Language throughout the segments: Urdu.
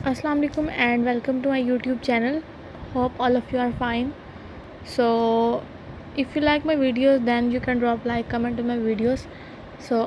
Assalamu alaikum and welcome to my YouTube channel. Hope all of you are fine. So if you like my videos then you can drop like comment to my videos. So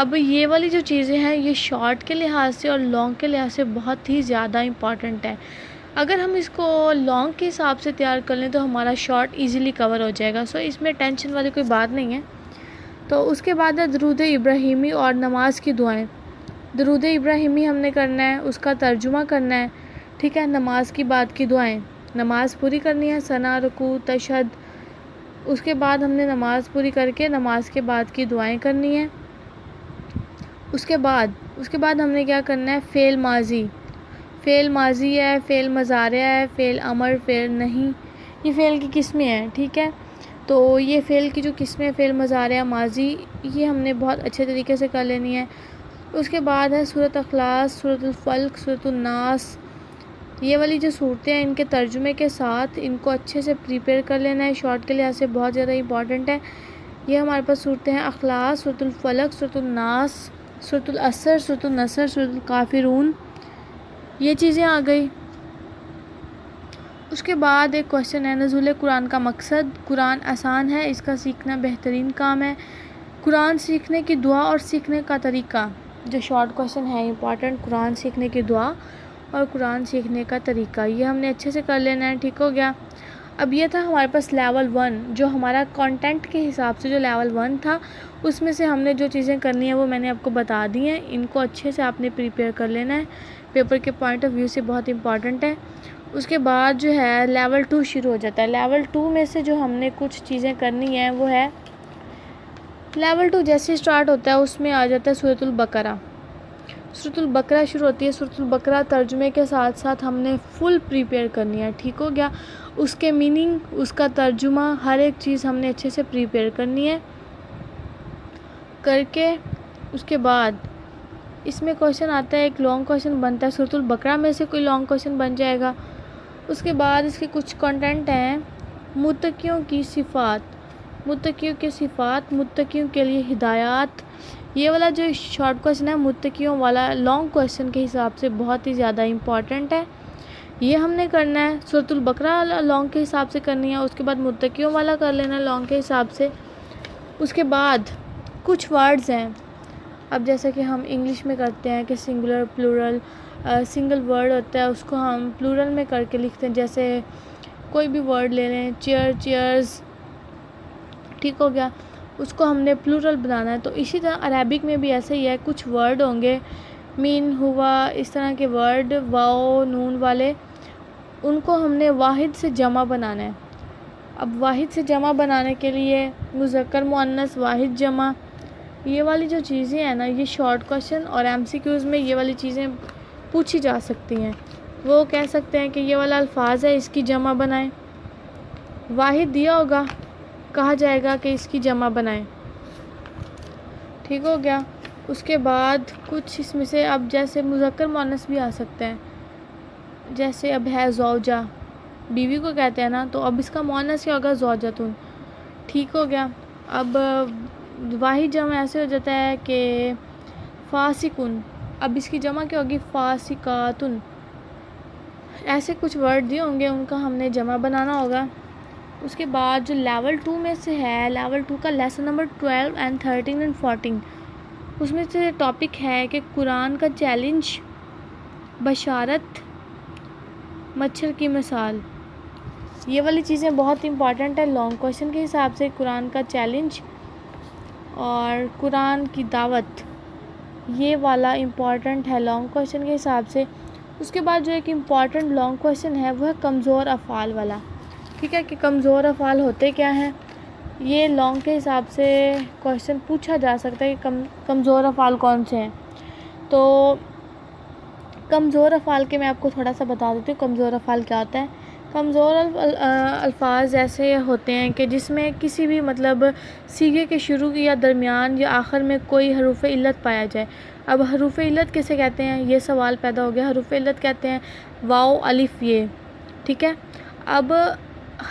اب یہ والی جو چیزیں ہیں یہ شارٹ کے لحاظ سے اور لانگ کے لحاظ سے بہت ہی زیادہ امپورٹنٹ ہے. اگر ہم اس کو لانگ کے حساب سے تیار کر لیں تو ہمارا شارٹ ایزیلی کور ہو جائے گا. سو اس میں ٹینشن والی کوئی بات نہیں ہے. تو اس کے بعد ہے درود ابراہیمی اور نماز کی دعائیں. درود ابراہیمی ہم نے کرنا ہے, اس کا ترجمہ کرنا ہے, ٹھیک ہے. نماز کی بعد کی دعائیں, نماز پوری کرنی ہے, ثنا, رکوع, تشہد. اس کے بعد ہم نے نماز پوری کر کے نماز کے بعد کی دعائیں کرنی ہیں. اس کے بعد ہم نے کیا کرنا ہے, فعل ماضی. فعل ماضی ہے, فعل مضارع ہے, فعل امر, فعل نہیں, یہ فعل کی قسمیں ہیں, ٹھیک ہے. تو یہ فعل کی جو قسمیں, فعل مضارع, ماضی, یہ ہم نے بہت اچھے طریقے سے کر لینی ہے. اس کے بعد ہے سورۃ اخلاص, سورۃ الفلق, سورۃ الناس. یہ والی جو صورتیں ہیں ان کے ترجمے کے ساتھ ان کو اچھے سے پریپیئر کر لینا ہے. شارٹ کے لحاظ سے بہت زیادہ امپورٹنٹ ہے. یہ ہمارے پاس صورتیں ہیں اخلاص, سورۃ الفلق, سورۃ الناس, سورۃ العصر, سورۃ النصر, سورۃ الکافرون. یہ چیزیں آ گئی. اس کے بعد ایک کویشچن ہے, نزول قرآن کا مقصد. قرآن آسان ہے, اس کا سیکھنا بہترین کام ہے. قرآن سیکھنے کی دعا اور سیکھنے کا طریقہ, جو شارٹ کویشچن ہے امپورٹنٹ, قرآن سیکھنے کی دعا اور قرآن سیکھنے کا طریقہ, یہ ہم نے اچھے سے کر لینا ہے. ٹھیک ہو گیا. اب یہ تھا ہمارے پاس لیول 1, جو ہمارا کانٹینٹ کے حساب سے جو لیول 1 تھا اس میں سے ہم نے جو چیزیں کرنی ہیں وہ میں نے آپ کو بتا دی ہیں. ان کو اچھے سے آپ نے پریپیئر کر لینا ہے, پیپر کے پوائنٹ آف ویو سے بہت امپورٹنٹ ہے. اس کے بعد جو ہے لیول 2 شروع ہو جاتا ہے. لیول 2 میں سے جو ہم نے کچھ چیزیں کرنی ہیں وہ ہے, لیول 2 جیسے اسٹارٹ ہوتا ہے اس میں آ جاتا ہے سورۃ البقرہ. سورۃ البقرہ شروع ہوتی ہے. سورۃ البقرہ ترجمے کے ساتھ ساتھ ہم نے فل پریپیئر کرنی ہے. ٹھیک ہو گیا. اس کے میننگ, اس کا ترجمہ, ہر ایک چیز ہم نے اچھے سے پریپیئر کرنی ہے. کر کے اس کے بعد اس میں کویشچن آتا ہے, ایک لانگ کویشچن بنتا ہے سورۃ البقرہ میں سے, کوئی لانگ کویشچن بن جائے گا. اس کے بعد اس کے کچھ کنٹینٹ ہیں, متقیوں کی صفات. متقیوں کی صفات, متقیوں کے لیے ہدایات. یہ والا جو شارٹ کویشچن ہے متقیوں والا, لانگ کویشچن کے حساب سے بہت ہی زیادہ امپورٹنٹ ہے. یہ ہم نے کرنا ہے. سورۃ البقرہ لانگ کے حساب سے کرنی ہے. اس کے بعد متقیوں والا کر لینا ہے لانگ کے حساب سے. اس کے بعد کچھ ورڈز ہیں, اب جیسے کہ ہم انگلش میں کرتے ہیں کہ سنگولر, پلورل, سنگل ورڈ ہوتا ہے اس کو ہم پلورل میں کر کے لکھتے ہیں. جیسے کوئی بھی ورڈ لے لیں, چیئر, چیئرز. ٹھیک ہو گیا. اس کو ہم نے پلورل بنانا ہے. تو اسی طرح عربک میں بھی ایسے ہی ہے, کچھ ورڈ ہوں گے, مین, ہوا, اس طرح کے ورڈ, واؤ, نون والے, ان کو ہم نے واحد سے جمع بنانا ہے. اب واحد سے جمع بنانے کے لیے مذکر, مؤنث, واحد, جمع, یہ والی جو چیزیں ہیں نا, یہ شارٹ کویشچن اور ایم سی کیوز میں یہ والی چیزیں پوچھی جا سکتی ہیں. وہ کہہ سکتے ہیں کہ یہ والا الفاظ ہے, اس کی جمع بنائیں. واحد دیا ہوگا, کہا جائے گا کہ اس کی جمع بنائیں. ٹھیک ہو گیا. اس کے بعد کچھ اس میں سے, اب جیسے مذکر مؤنث بھی آ سکتے ہیں, جیسے اب ہے زوجہ, بیوی کو کہتے ہیں نا, تو اب اس کا مؤنث کیا ہوگا, زوجتن. ٹھیک ہو گیا. اب واحد جمع ایسے ہو جاتا ہے کہ فاسقن, اب اس کی جمع کیا ہوگی, فاسقاتن. ایسے کچھ ورڈ دیے ہوں گے, ان کا ہم نے جمع بنانا ہوگا. اس کے بعد جو لیول 2 میں سے ہے, لیول 2 کا لیسن نمبر 12 and 13 and 14, اس میں سے ٹاپک ہے کہ قرآن کا چیلنج, بشارت, مچھر کی مثال. یہ والی چیزیں بہت امپورٹنٹ ہے لانگ کویشچن کے حساب سے. قرآن کا چیلنج اور قرآن کی دعوت, یہ والا امپورٹنٹ ہے لانگ کویشچن کے حساب سے. اس کے بعد جو ایک امپورٹنٹ لانگ کویشچن ہے وہ ہے کمزور افعال والا. ٹھیک ہے, کہ کمزور افعال ہوتے کیا ہیں, یہ لانگ کے حساب سے کویشچن پوچھا جا سکتا ہے کہ کمزور افعال کون سے ہیں. تو کمزور افعال کے میں آپ کو تھوڑا سا بتا دیتی ہوں کمزور افعال کیا ہوتا ہے. کمزور الفاظ ایسے ہوتے ہیں کہ جس میں کسی بھی مطلب صیغے کے شروع یا درمیان یا آخر میں کوئی حروف علت پایا جائے. اب حروف علت کسے کہتے ہیں, یہ سوال پیدا ہو گیا. حروف علت کہتے ہیں واو, الف, یہ. ٹھیک ہے. اب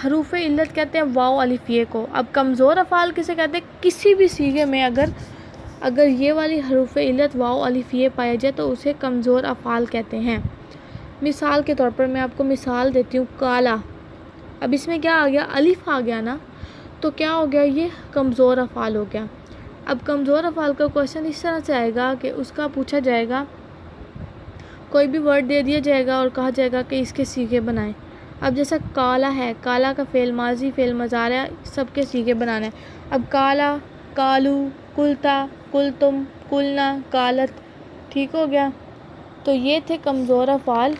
حروف علت کہتے ہیں واو, الف, یہ کو. اب کمزور افعال کسے کہتے ہیں, کسی بھی صیغے میں اگر یہ والی حروف علت واو, الف, یہ پایا جائے تو اسے کمزور افعال کہتے ہیں. مثال کے طور پر میں آپ کو مثال دیتی ہوں, کالا. اب اس میں کیا آ گیا, الف آ گیا نا, تو کیا ہو گیا, یہ کمزور افعال ہو گیا. اب کمزور افعال کا کوشچن اس طرح سے آئے گا کہ اس کا پوچھا جائے گا، کوئی بھی ورڈ دے دیا جائے گا اور کہا جائے گا کہ اس کے سیغے بنائیں۔ اب جیسا کالا ہے، کالا کا فعل ماضی، فعل مضارع، سب کے سیغے بنانے ہیں۔ اب کالا، کالو، کلتا، کلتم، کلنا، کالت، ٹھیک ہو گیا۔ تو یہ تھے کمزور افعال۔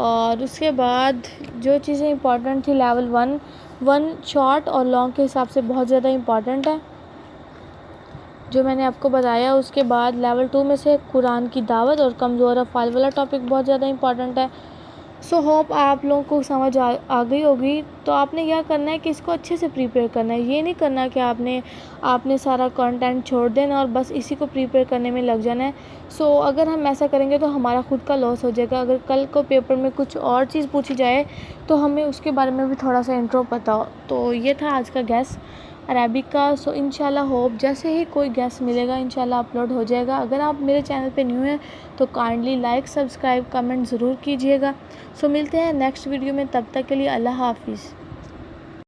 اور اس کے بعد جو چیزیں امپورٹنٹ تھی لیول 1 شارٹ اور لانگ کے حساب سے بہت زیادہ امپورٹنٹ ہے جو میں نے آپ کو بتایا۔ اس کے بعد لیول 2 میں سے قرآن کی دعوت اور کمزور افعال والا ٹاپک بہت زیادہ امپورٹنٹ ہے۔ سو ہوپ آپ لوگوں کو سمجھ آ گئی ہوگی۔ تو آپ نے کیا کرنا ہے کہ اس کو اچھے سے پریپیئر کرنا ہے۔ یہ نہیں کرنا کہ آپ نے سارا کنٹینٹ چھوڑ دینا اور بس اسی کو پریپیئر کرنے میں لگ جانا ہے۔ سو اگر ہم ایسا کریں گے تو ہمارا خود کا لاس ہو جائے گا۔ اگر کل کو پیپر میں کچھ اور چیز پوچھی جائے تو ہمیں اس کے بارے میں بھی تھوڑا سا انٹرو پتہ ہو۔ تو یہ تھا آج کا گیس عربک کا۔ سو انشاءاللہ ہوپ جیسے ہی کوئی گیس ملے گا انشاءاللہ اپلوڈ ہو جائے گا۔ اگر آپ میرے چینل پہ نیو ہیں تو کائنڈلی لائک، سبسکرائب، کمنٹ ضرور کیجیے گا۔ سو ملتے ہیں نیکسٹ ویڈیو میں، تب تک کے لیے اللہ حافظ۔